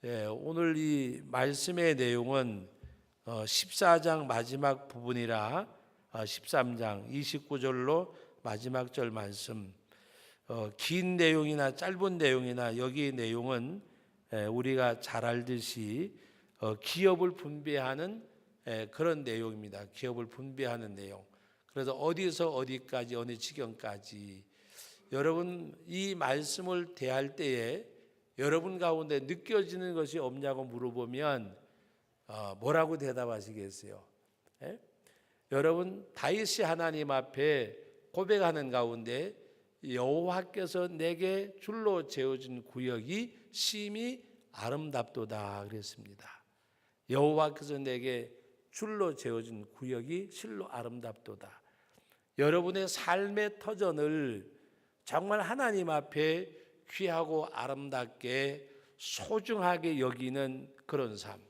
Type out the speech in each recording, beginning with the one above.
오늘 이 말씀의 내용은 14장 마지막 부분이라 13장 29절로 마지막 절 말씀, 긴 내용이나 짧은 내용이나 여기 내용은 우리가 잘 알듯이 기업을 분배하는 그런 내용입니다. 기업을 분배하는 내용. 그래서 어디서 어디까지 어느 지경까지 여러분 이 말씀을 대할 때에 여러분 가운데 느껴지는 것이 없냐고 물어보면 뭐라고 대답하시겠어요? 여러분 다윗이 하나님 앞에 고백하는 가운데 여호와께서 내게 줄로 재어준 구역이 심히 아름답도다 그랬습니다. 여호와께서 내게 줄로 재어준 구역이 실로 아름답도다. 여러분의 삶의 터전을 정말 하나님 앞에 귀하고 아름답게 소중하게 여기는 그런 삶.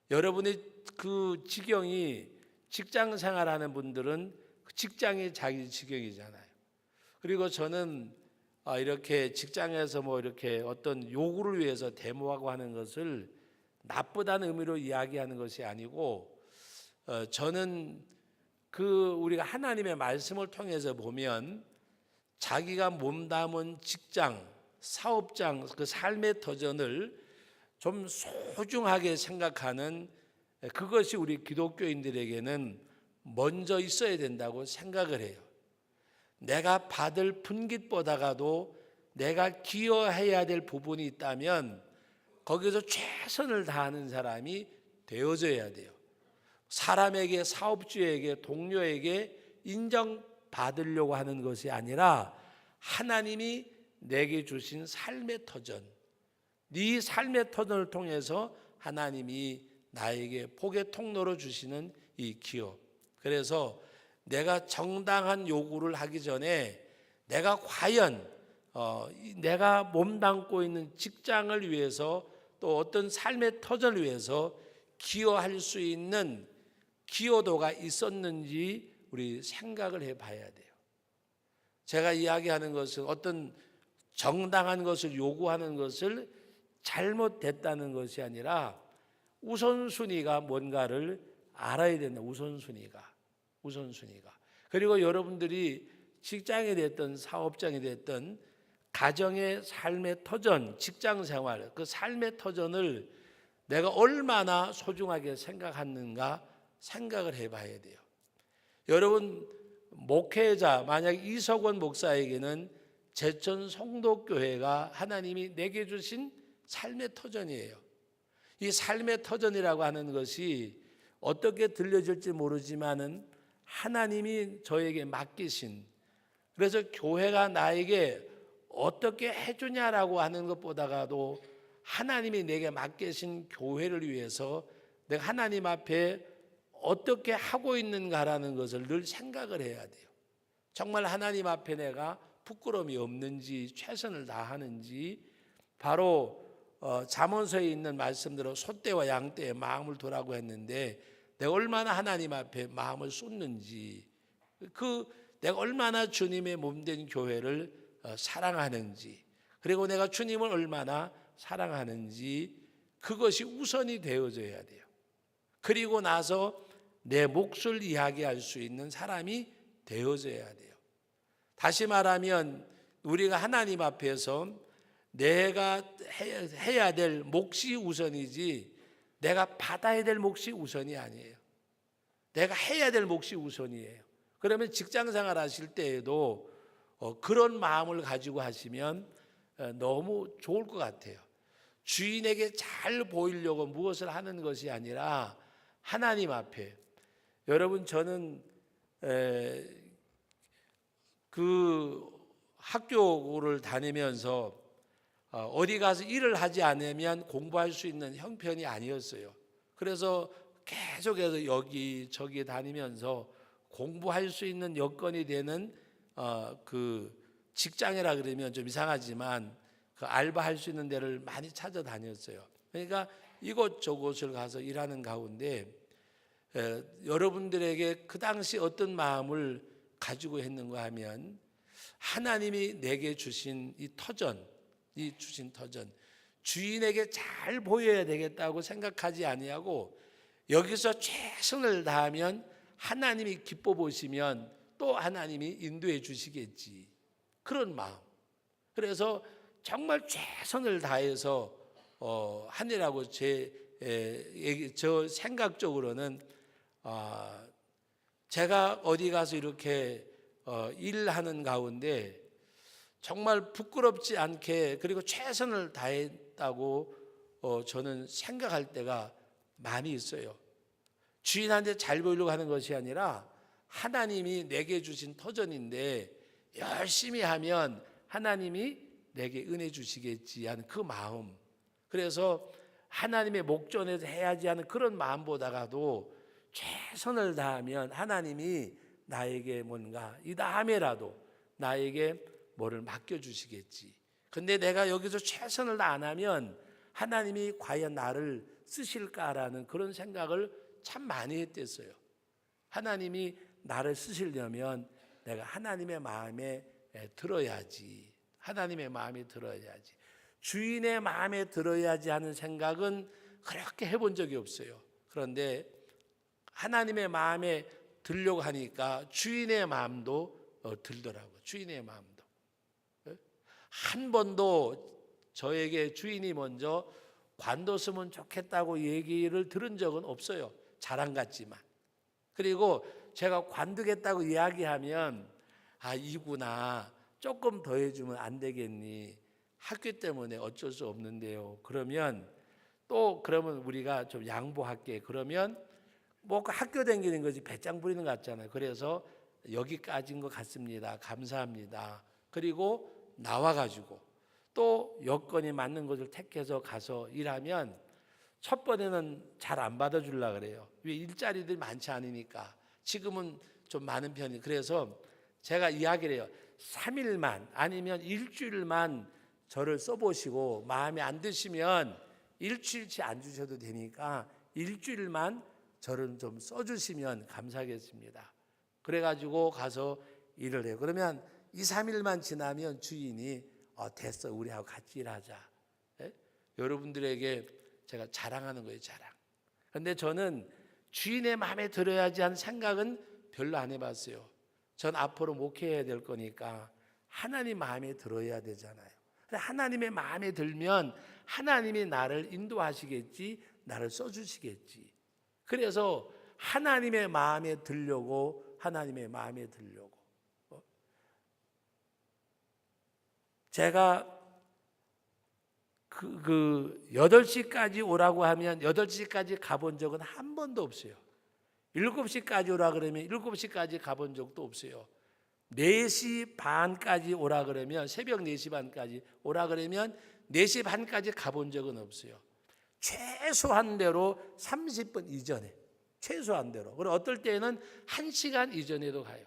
여러분의 그 지경이 직장 생활하는 분들은 직장이 자기 지경이잖아요. 그리고 저는 이렇게 직장에서 이렇게 어떤 요구를 위해서 데모하고 하는 것을 나쁘다는 의미로 이야기하는 것이 아니고, 저는 우리가 하나님의 말씀을 통해서 보면 자기가 몸담은 직장, 사업장, 그 삶의 터전을 좀 소중하게 생각하는 그것이 우리 기독교인들에게는 먼저 있어야 된다고 생각을 해요. 내가 받을 분깃보다가도 내가 기여해야 될 부분이 있다면 거기서 최선을 다하는 사람이 되어져야 돼요. 사람에게, 사업주에게, 동료에게 인정받으려고 하는 것이 아니라 하나님이 내게 주신 삶의 터전, 네 삶의 터전을 통해서 하나님이 나에게 복의 통로로 주시는 이 기업. 그래서 내가 정당한 요구를 하기 전에 내가 과연 내가 몸담고 있는 직장을 위해서 또 어떤 삶의 터전을 위해서 기여할 수 있는 기여도가 있었는지 우리 생각을 해봐야 돼요. 제가 이야기하는 것은 어떤 정당한 것을 요구하는 것을 잘못됐다는 것이 아니라 우선순위가 뭔가를 알아야 된다. 우선순위가. 그리고 여러분들이 직장이 됐든 사업장이 됐든 가정의 삶의 터전, 직장 생활, 그 삶의 터전을 내가 얼마나 소중하게 생각하는가 생각을 해봐야 돼요. 여러분 목회자, 만약 이석원 목사에게는 제천 성도교회가 하나님이 내게 주신 삶의 터전이에요. 이 삶의 터전이라고 하는 것이 어떻게 들려질지 모르지만은 하나님이 저에게 맡기신, 그래서 교회가 나에게 어떻게 해주냐라고 하는 것보다가도 하나님이 내게 맡기신 교회를 위해서 내가 하나님 앞에 어떻게 하고 있는가라는 것을 늘 생각을 해야 돼요. 정말 하나님 앞에 내가 부끄러움이 없는지, 최선을 다하는지. 바로 잠언서에 있는 말씀대로 소떼와 양떼의 마음을 두라고 했는데 내가 얼마나 하나님 앞에 마음을 쏟는지, 내가 얼마나 주님의 몸된 교회를 사랑하는지, 그리고 내가 주님을 얼마나 사랑하는지, 그것이 우선이 되어져야 돼요. 그리고 나서 내 몫을 이야기할 수 있는 사람이 되어져야 돼요. 다시 말하면 우리가 하나님 앞에서 내가 해야 될 몫이 우선이지 내가 받아야 될 몫이 우선이 아니에요. 내가 해야 될 몫이 우선이에요. 그러면 직장생활 하실 때에도 그런 마음을 가지고 하시면 너무 좋을 것 같아요. 주인에게 잘 보이려고 무엇을 하는 것이 아니라 하나님 앞에. 여러분 저는 학교를 다니면서 어디 가서 일을 하지 않으면 공부할 수 있는 형편이 아니었어요. 그래서 계속해서 여기저기 다니면서 공부할 수 있는 여건이 되는 직장이라 그러면 좀 이상하지만 알바할 수 있는 데를 많이 찾아다녔어요. 그러니까 이곳저곳을 가서 일하는 가운데 여러분들에게 그 당시 어떤 마음을 가지고 했는가 하면 하나님이 내게 주신 이 터전, 주인에게 잘 보여야 되겠다고 생각하지 아니하고 여기서 최선을 다하면 하나님이 기뻐 보시면 또 하나님이 인도해 주시겠지. 그런 마음. 그래서 정말 최선을 다해서 하느라고 저 생각적으로는 제가 어디 가서 이렇게 일하는 가운데 정말 부끄럽지 않게 그리고 최선을 다했다고 저는 생각할 때가 많이 있어요. 주인한테 잘 보이려고 하는 것이 아니라 하나님이 내게 주신 터전인데 열심히 하면 하나님이 내게 은혜 주시겠지 하는 그 마음. 그래서 하나님의 목전에서 해야지 하는 그런 마음보다가도 최선을 다하면 하나님이 나에게 뭔가 이 다음에라도 나에게 뭐를 맡겨주시겠지. 근데 내가 여기서 최선을 다 안 하면 하나님이 과연 나를 쓰실까라는 그런 생각을 참 많이 했댔어요. 하나님이 나를 쓰시려면 내가 하나님의 마음에 들어야지. 하나님의 마음에 들어야지. 주인의 마음에 들어야지 하는 생각은 그렇게 해본 적이 없어요. 그런데 하나님의 마음에 들려고 하니까 주인의 마음도 들더라고요. 주인의 마음도. 한 번도 저에게 주인이 먼저 관뒀으면 좋겠다고 얘기를 들은 적은 없어요. 자랑 같지만. 그리고 제가 관두겠다고 이야기하면 이구나. 조금 더 해주면 안 되겠니? 학교 때문에 어쩔 수 없는데요. 그러면 우리가 좀 양보할게. 그러면 뭐 학교 다니는 거지 배짱 부리는 것 같잖아요. 그래서 여기까지인 것 같습니다. 감사합니다. 그리고 나와가지고 또 여건이 맞는 것을 택해서 가서 일하면 첫 번에는 잘 안 받아주려고 그래요. 왜 일자리들이 많지 않으니까. 지금은 좀 많은 편이. 그래서 제가 이야기를 해요. 3일만 아니면 일주일만 저를 써보시고 마음에 안 드시면 일주일치 안 주셔도 되니까 일주일만 저를 좀 써주시면 감사하겠습니다. 그래가지고 가서 일을 해요. 그러면 2, 3일만 지나면 주인이 됐어 우리하고 같이 일하자. 네? 여러분들에게 제가 자랑하는 거예요. 자랑. 그런데 저는 주인의 마음에 들어야지 하는 생각은 별로 안 해봤어요. 전 앞으로 목회해야 될 거니까 하나님 마음에 들어야 되잖아요. 하나님의 마음에 들면 하나님이 나를 인도하시겠지, 나를 써주시겠지. 그래서 하나님의 마음에 들려고 제가 8시까지 오라고 하면 8시까지 가본 적은 한 번도 없어요. 7시까지 오라 그러면 7시까지 가본 적도 없어요. 4시 반까지 오라 그러면 새벽 4시 반까지 오라 그러면 4시 반까지 가본 적은 없어요. 최소한대로 30분 이전에 최소한대로. 그리고 어떨 때는 1시간 이전에도 가요.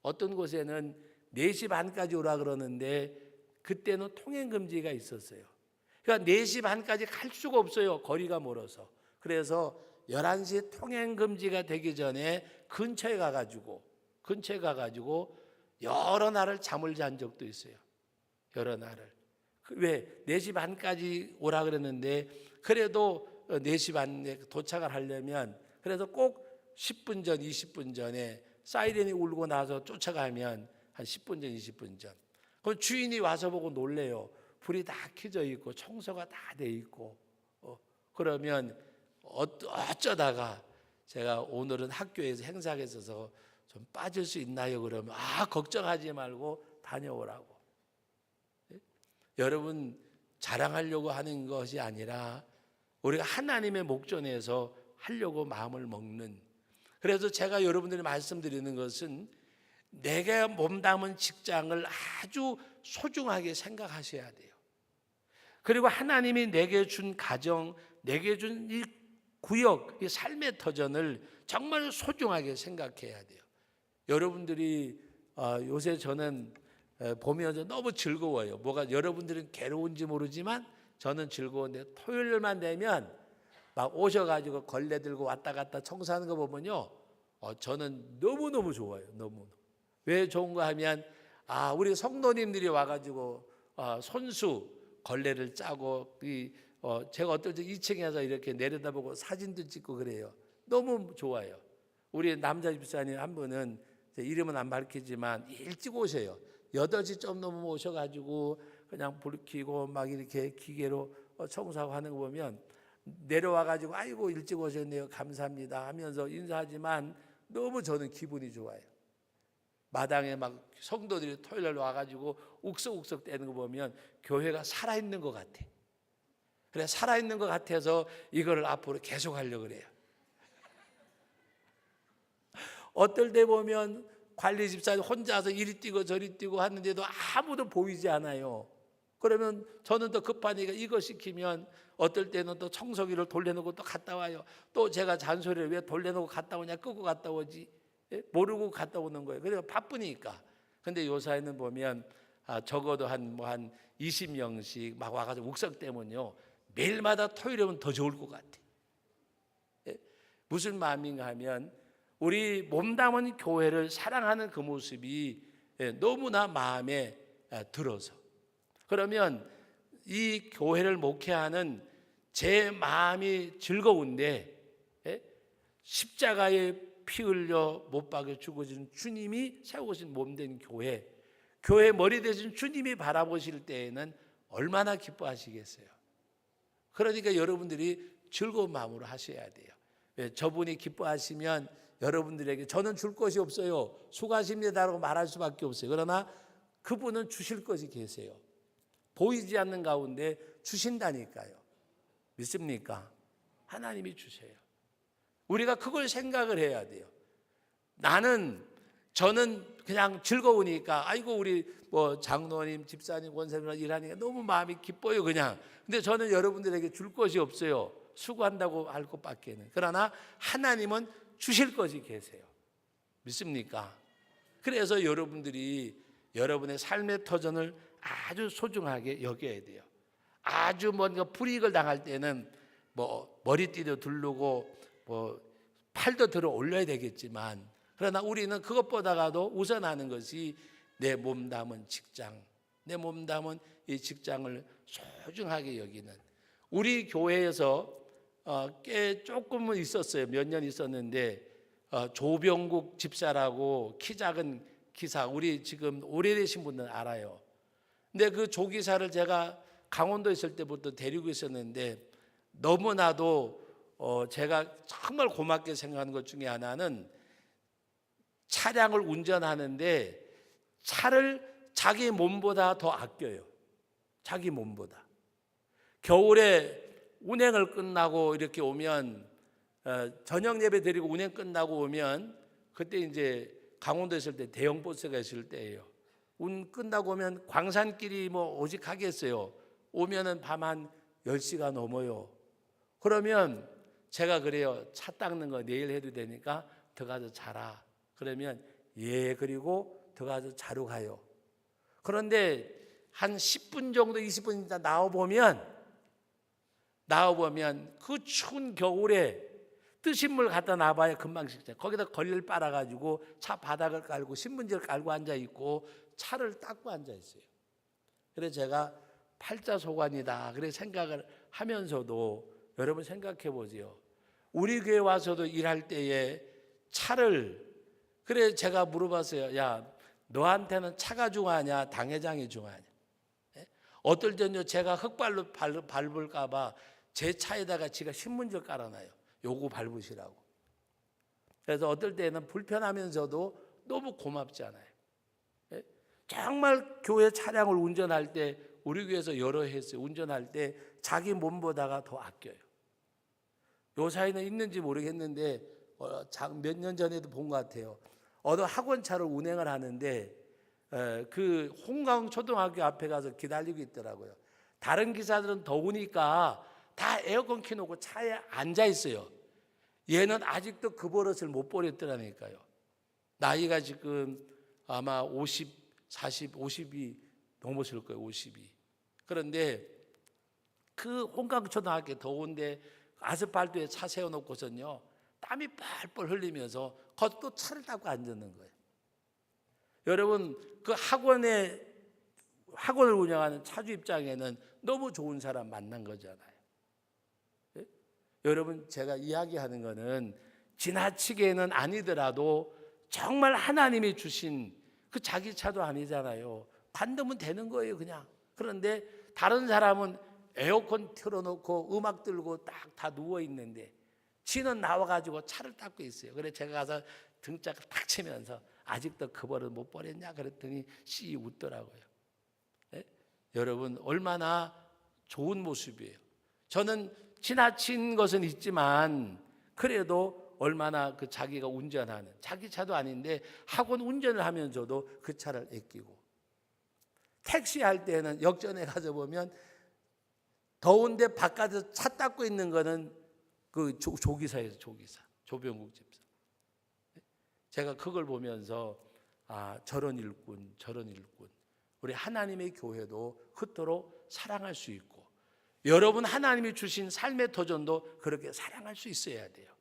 어떤 곳에는 4시 반까지 오라 그러는데 그때는 통행금지가 있었어요. 그러니까 4시 반까지 갈 수가 없어요. 거리가 멀어서. 그래서 11시 통행금지가 되기 전에 근처에 가가지고 여러 날을 잠을 잔 적도 있어요. 여러 날을. 왜? 4시 반까지 오라 그랬는데 그래도 4시 반에 도착을 하려면 그래서 꼭 10분 전, 20분 전에 사이렌이 울고 나서 쫓아가면 한 10분 전, 20분 전. 그럼 주인이 와서 보고 놀래요. 불이 다 켜져 있고 청소가 다 돼 있고 그러면 어쩌다가 제가 오늘은 학교에서 행사가 있어서 좀 빠질 수 있나요? 그러면 걱정하지 말고 다녀오라고. 여러분 자랑하려고 하는 것이 아니라 우리가 하나님의 목전에서 하려고 마음을 먹는. 그래서 제가 여러분들이 말씀드리는 것은 내가 몸담은 직장을 아주 소중하게 생각하셔야 돼요. 그리고 하나님이 내게 준 가정, 내게 준 이 구역, 이 삶의 터전을 정말 소중하게 생각해야 돼요. 여러분들이 요새 저는 보면서 너무 즐거워요. 뭐가 여러분들은 괴로운지 모르지만 저는 즐거운데 토요일만 되면 막 오셔가지고 걸레 들고 왔다 갔다 청소하는 거 보면요, 저는 너무너무 좋아요. 너무. 왜 좋은가 하면 우리 성도님들이 와가지고 손수 걸레를 짜고 제가 어떨 때 2층에서 이렇게 내려다보고 사진도 찍고 그래요. 너무 좋아요. 우리 남자 집사님 한 분은 이름은 안 밝히지만 일찍 오셔요. 8시 좀 넘으면 오셔가지고 그냥 불 켜고 막 이렇게 기계로 청소하고 하는 거 보면 내려와가지고 아이고 일찍 오셨네요, 감사합니다 하면서 인사하지만 너무 저는 기분이 좋아요. 마당에 막 성도들이 토요일날 와가지고 욱석욱석 대는 거 보면 교회가 살아있는 것 같아. 그래, 살아있는 것 같아서 이거를 앞으로 계속 하려고 그래요. 어떨 때 보면 관리 집사님 혼자서 이리 뛰고 저리 뛰고 하는데도 아무도 보이지 않아요. 그러면 저는 더 급하니까 이거 시키면 어떨 때는 또 청소기를 돌려놓고 또 갔다 와요. 또 제가 잔소리를 왜 돌려놓고 갔다 오냐, 끄고 갔다 오지, 모르고 갔다 오는 거예요. 그래서 바쁘니까. 근데 요사이는 보면 적어도 한 20명씩 막 와가지고 욱석 때문요 매일마다 토요일이면 더 좋을 것 같아. 무슨 마음인가 하면 우리 몸담은 교회를 사랑하는 그 모습이 너무나 마음에 들어서, 그러면 이 교회를 목회하는 제 마음이 즐거운데 십자가에 피 흘려 못 박여 죽어진 주님이 세우신 몸된 교회 머리 대신 주님이 바라보실 때에는 얼마나 기뻐하시겠어요. 그러니까 여러분들이 즐거운 마음으로 하셔야 돼요. 저분이 기뻐하시면 여러분들에게 저는 줄 것이 없어요, 수고하십니다라고 말할 수밖에 없어요. 그러나 그분은 주실 것이 계세요. 보이지 않는 가운데 주신다니까요. 믿습니까? 하나님이 주세요. 우리가 그걸 생각을 해야 돼요. 저는 그냥 즐거우니까 아이고 우리 장로님, 집사님, 권사님이랑 일하니까 너무 마음이 기뻐요 그냥. 근데 저는 여러분들에게 줄 것이 없어요. 수고한다고 할 것밖에는. 그러나 하나님은 주실 것이 계세요. 믿습니까? 그래서 여러분들이 여러분의 삶의 터전을 아주 소중하게 여겨야 돼요. 아주 뭔가 불이익을 당할 때는 머리띠도 두르고 팔도 들어 올려야 되겠지만, 그러나 우리는 그것보다도 우선하는 것이 내 몸담은 직장, 내 몸담은 이 직장을 소중하게 여기는. 우리 교회에서 꽤 조금은 있었어요. 몇 년 있었는데 조병국 집사라고 키 작은 기사, 우리 지금 오래되신 분들은 알아요. 근데 그 조기사를 제가 강원도에 있을 때부터 데리고 있었는데 너무나도 제가 정말 고맙게 생각하는 것 중에 하나는 차량을 운전하는데 차를 자기 몸보다 더 아껴요. 자기 몸보다. 겨울에 운행을 끝나고 이렇게 오면 저녁 예배 드리고 운행 끝나고 오면, 그때 이제 강원도에 있을 때 대형 버스가 있을 때예요. 운 끝나고 오면 광산길이 오직 하겠어요. 오면은 밤 한 10시가 넘어요. 그러면 제가 그래요. 차 닦는 거 내일 해도 되니까 들어가서 자라. 그러면 그리고 들어가서 자러 가요. 그런데 한 10분 정도 20분 있다 나와보면 그 추운 겨울에 뜨신 물 갖다 놔봐야 금방 식잖아요. 거기다 걸레를 빨아가지고 차 바닥을 깔고 신문지를 깔고 앉아있고 차를 닦고 앉아있어요. 그래서 제가 팔자소관이다 그래 생각을 하면서도, 여러분 생각해 보세요. 우리 교회 와서도 일할 때에 차를, 그래 제가 물어봤어요. 야, 너한테는 차가 중요하냐 당회장이 중요하냐? 어떨 때는요 제가 흙발로 밟을까 봐 제 차에다가 지가 신문지를 깔아놔요. 요거 밟으시라고. 그래서 어떨 때는 불편하면서도 너무 고맙잖아요. 정말 교회 차량을 운전할 때, 우리 교회에서 여러 해 했어요. 운전할 때 자기 몸보다가 더 아껴요. 요 사이는 있는지 모르겠는데 몇 년 전에도 본 것 같아요. 어느 학원차를 운행을 하는데 그 홍강 초등학교 앞에 가서 기다리고 있더라고요. 다른 기사들은 더우니까 다 에어컨 켜놓고 차에 앉아 있어요. 얘는 아직도 그 버릇을 못 버렸더라니까요. 나이가 지금 아마 50이 넘었을 거예요. 50이. 그런데 그 홍강 초등학교 더운데 아스팔트에 차 세워놓고선요 땀이 뻘뻘 흘리면서 또 차를 타고 앉는 거예요. 여러분 그 학원을 운영하는 차주 입장에는 너무 좋은 사람 만난 거잖아요. 예? 여러분, 제가 이야기하는 거는 지나치게는 아니더라도 정말 하나님이 주신 그 자기 차도 아니잖아요. 반드면 되는 거예요, 그냥. 그런데 다른 사람은 에어컨 틀어놓고 음악 들고 딱 다 누워 있는데 지는 나와가지고 차를 닦고 있어요. 그래 제가 가서 등짝을 탁 치면서 아직도 그 버릇 못 버렸냐 그랬더니 씨 웃더라고요. 네? 여러분, 얼마나 좋은 모습이에요. 저는 지나친 것은 있지만 그래도 얼마나 그 자기가 운전하는, 자기 차도 아닌데 학원 운전을 하면서도 그 차를 아끼고, 택시 할 때는 역전에 가서 보면 더운데 바깥에서 차 닦고 있는 거는 그 조기사예요. 조기사, 조병국 집사. 제가 그걸 보면서 저런 일꾼, 저런 일꾼. 우리 하나님의 교회도 그토록 사랑할 수 있고, 여러분 하나님이 주신 삶의 도전도 그렇게 사랑할 수 있어야 돼요.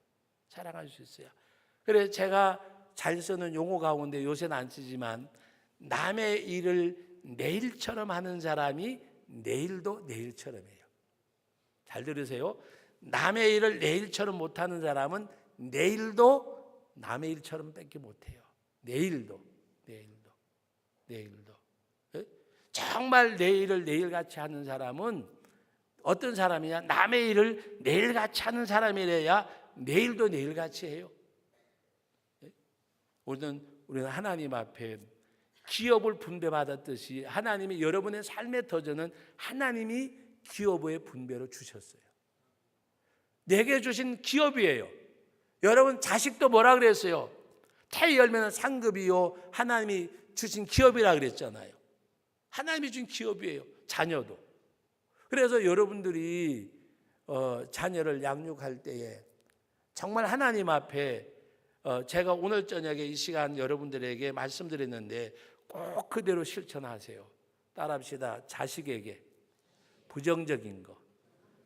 사랑할 수 있어요. 그래서 제가 잘 쓰는 용어 가운데 요새는 안 쓰지만, 남의 일을 내일처럼 하는 사람이 내일도 내일처럼 해요. 잘 들으세요. 남의 일을 내일처럼 못하는 사람은 내일도 남의 일처럼 밖에 못해요. 내일도. 정말 내일을 내일같이 하는 사람은 어떤 사람이냐? 남의 일을 내일같이 하는 사람이래야 내일도 내일같이 해요. 우리는 하나님 앞에 기업을 분배받았듯이 하나님이 여러분의 삶의 터전은 하나님이 기업의 분배로 주셨어요. 내게 주신 기업이에요. 여러분 자식도 뭐라 그랬어요? 태 열매는 상급이요, 하나님이 주신 기업이라 그랬잖아요. 하나님이 준 기업이에요. 자녀도. 그래서 여러분들이 자녀를 양육할 때에 정말 하나님 앞에 제가 오늘 저녁에 이 시간 여러분들에게 말씀드렸는데 꼭 그대로 실천하세요. 따라합시다. 자식에게 부정적인 거,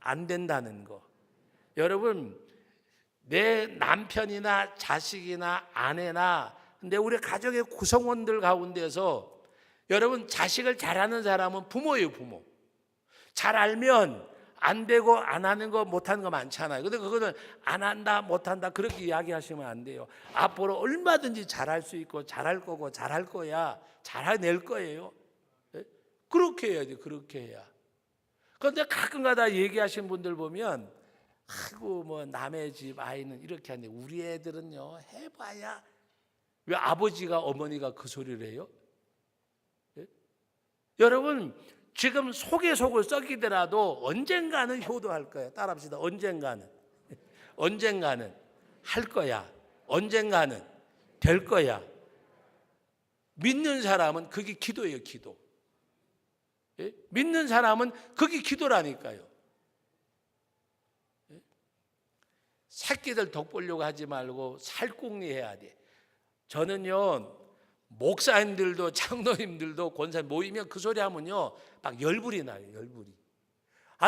안 된다는 거. 여러분, 내 남편이나 자식이나 아내나, 근데 우리 가족의 구성원들 가운데서 여러분 자식을 잘하는 사람은 부모예요. 부모. 잘 알면 안 되고 안 하는 거 못하는 거 많잖아요. 근데 그거는 안 한다 못한다 그렇게 이야기하시면 안 돼요. 앞으로 얼마든지 잘할 수 있고 잘할 거고 잘할 거야. 잘해낼 거예요. 그렇게 해야 돼. 그렇게 해야. 그런데 가끔가다 얘기하시는 분들 보면, 아이고 뭐 남의 집 아이는 이렇게 하는데 우리 애들은요 해봐야. 왜 아버지가 어머니가 그 소리를 해요? 여러분, 지금 속에 속을 썩이더라도 언젠가는 효도할 거예요. 따라합시다. 언젠가는 할 거야. 언젠가는 될 거야. 믿는 사람은 그게 기도예요. 기도. 믿는 사람은 그게 기도라니까요. 새끼들 덕 보려고 하지 말고 살궁리 해야 돼. 저는요, 목사님들도 장로님들도 권사님 모이면 그 소리 하면요 막 열불이 나요. 열불이.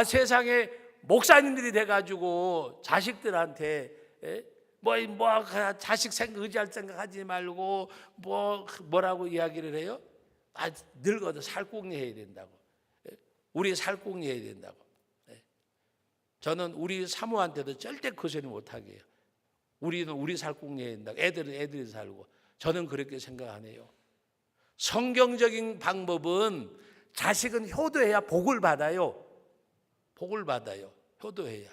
세상에 목사님들이 돼가지고 자식들한테 자식 의지할 생각하지 말고 뭐라고 이야기를 해요? 늙어도 살궁리 해야 된다고. 우리 살궁리 해야 된다고. 저는 우리 사모한테도 절대 그 소리 못하게 해요. 우리는 우리 살궁리 해야 된다고. 애들은 애들이 살고. 저는 그렇게 생각 안 해요. 성경적인 방법은 자식은 효도해야 복을 받아요. 복을 받아요. 효도해야.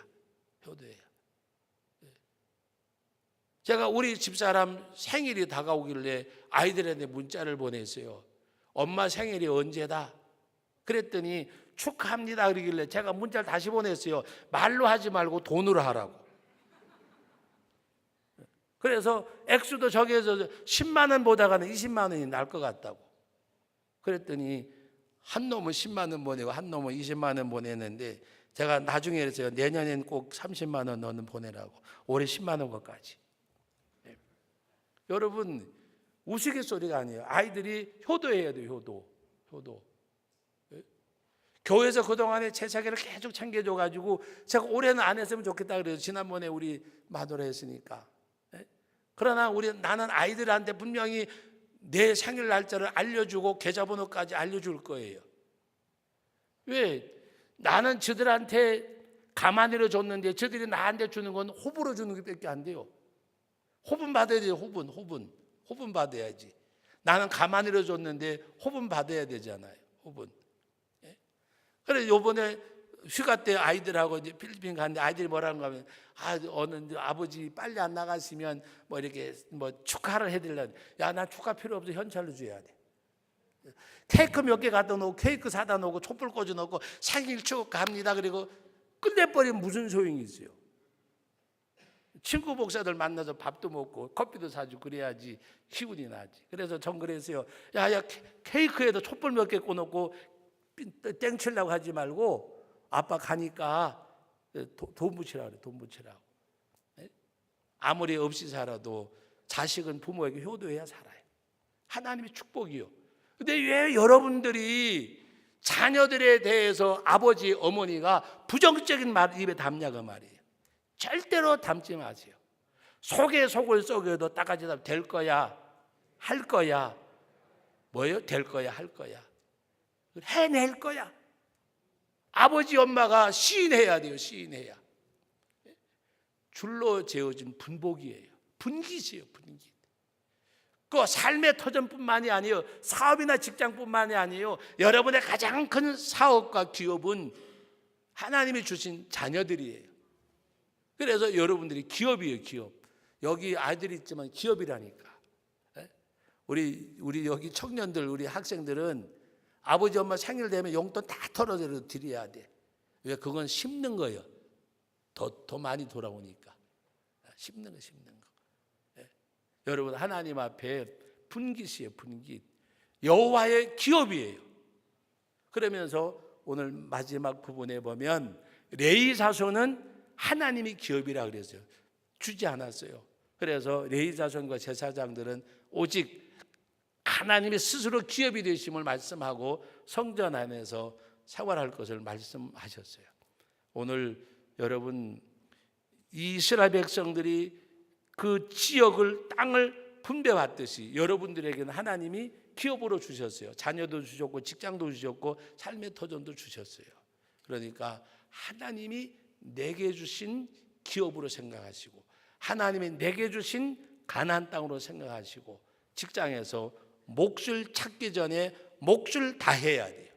제가 우리 집사람 생일이 다가오길래 아이들한테 문자를 보냈어요. 엄마 생일이 언제다? 그랬더니 축하합니다 그러길래 제가 문자를 다시 보냈어요. 말로 하지 말고 돈으로 하라고. 그래서 액수도 저기에서 10만 원 보다가는 20만 원이 날 것 같다고. 그랬더니 한 놈은 10만 원 보내고 한 놈은 20만 원 보냈는데, 제가 나중에 그랬어요. 내년엔 꼭 30만 원 너는 보내라고. 올해 10만 원 것까지. 여러분, 우스갯소리가 아니에요. 아이들이 효도해야 돼요. 효도. 교회에서 그동안에 제 자기를 계속 챙겨줘가지고 제가 올해는 안 했으면 좋겠다 그래서 지난번에 우리 마누라 했으니까. 그러나 나는 아이들한테 분명히 내 생일 날짜를 알려주고 계좌번호까지 알려줄 거예요. 왜? 나는 저들한테 가만히로 줬는데 저들이 나한테 주는 건 호불호 주는 게 밖에 안 돼요. 호분 받아야 돼요. 호분 받아야지. 나는 가만히로 줬는데 호분 받아야 되잖아요. 호분. 예? 그래 요번에 휴가 때 아이들하고 이제 필리핀 갔는데 아이들이 뭐라는 가 하면 어느 아버지 빨리 안 나가시면 뭐 이렇게 뭐 축하를 해드리려고. 야, 난 축하 필요 없어. 현찰로 줘야 돼. 케이크 몇 개 갖다 놓고 케이크 사다 놓고 촛불 꽂아 놓고 생일 축하합니다. 그리고 끝내버리면 무슨 소용이 있어요? 친구 목사들 만나서 밥도 먹고 커피도 사주고 그래야지 기운이 나지. 그래서 전 그랬어요. 야, 케이크에도 촛불 몇 개 꽂아놓고 땡치려고 하지 말고 아빠 가니까 돈 붙이라고 그래. 돈 붙이라고. 아무리 없이 살아도 자식은 부모에게 효도해야 살아요. 하나님의 축복이요. 근데 왜 여러분들이 자녀들에 대해서 아버지, 어머니가 부정적인 말 입에 담냐 그 말이에요. 절대로 담지 마세요. 속에 속을 썩여도 따가지다 될 거야, 할 거야. 뭐예요? 될 거야, 할 거야. 해낼 거야. 아버지, 엄마가 시인해야 돼요. 시인해야. 줄로 재어진 분복이에요. 분깃이에요. 분깃. 그 삶의 터전뿐만이 아니에요. 사업이나 직장뿐만이 아니에요. 여러분의 가장 큰 사업과 기업은 하나님이 주신 자녀들이에요. 그래서 여러분들이 기업이에요. 기업. 여기 아이들이 있지만 기업이라니까. 우리 여기 청년들, 우리 학생들은 아버지 엄마 생일 되면 용돈 다 털어서 드려야 돼. 왜? 그건 심는 거예요. 더 많이 돌아오니까. 심는 거. 여러분 하나님 앞에 분깃이에요. 분깃. 여호와의 기업이에요. 그러면서 오늘 마지막 부분에 보면 레위 자손은 하나님이 기업이라 그랬어요. 주지 않았어요. 그래서 레위 자손과 제사장들은 오직 하나님이 스스로 기업이 되심을 말씀하고 성전 안에서 생활할 것을 말씀하셨어요. 오늘 여러분 이스라엘 백성들이 그 지역을 땅을 분배받듯이 여러분들에게는 하나님이 기업으로 주셨어요. 자녀도 주셨고 직장도 주셨고 삶의 터전도 주셨어요. 그러니까 하나님이 내게 주신 기업으로 생각하시고 하나님이 내게 주신 가나안 땅으로 생각하시고 직장에서 몫을 찾기 전에 몫을 다해야 돼요.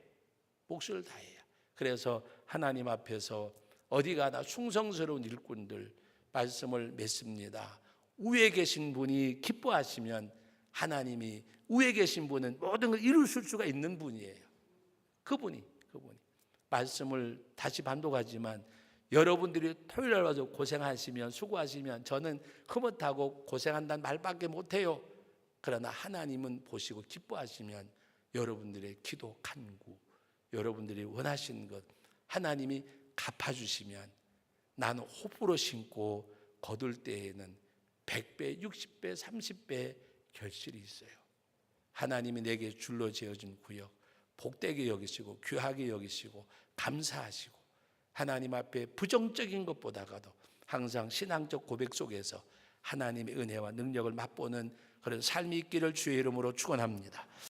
몫을 다해야. 그래서 하나님 앞에서 어디 가나 충성스러운 일꾼들 말씀을 맺습니다. 위에 계신 분이 기뻐하시면 하나님이 위에 계신 분은 모든 걸 이루실 수가 있는 분이에요. 그분이 말씀을 다시 반복하지만 여러분들이 토요일날 와서 고생하시면 수고하시면 저는 흐뭇하고 고생한다는 말밖에 못해요. 그러나 하나님은 보시고 기뻐하시면 여러분들의 기도 간구, 여러분들이 원하시는 것 하나님이 갚아주시면 나는 호프로 심고 거둘 때에는 100배, 60배, 30배 결실이 있어요. 하나님이 내게 줄로 지어준 구역 복되게 여기시고 귀하게 여기시고 감사하시고 하나님 앞에 부정적인 것보다가도 항상 신앙적 고백 속에서 하나님의 은혜와 능력을 맛보는 그런 삶이 있기를 주의 이름으로 축원합니다.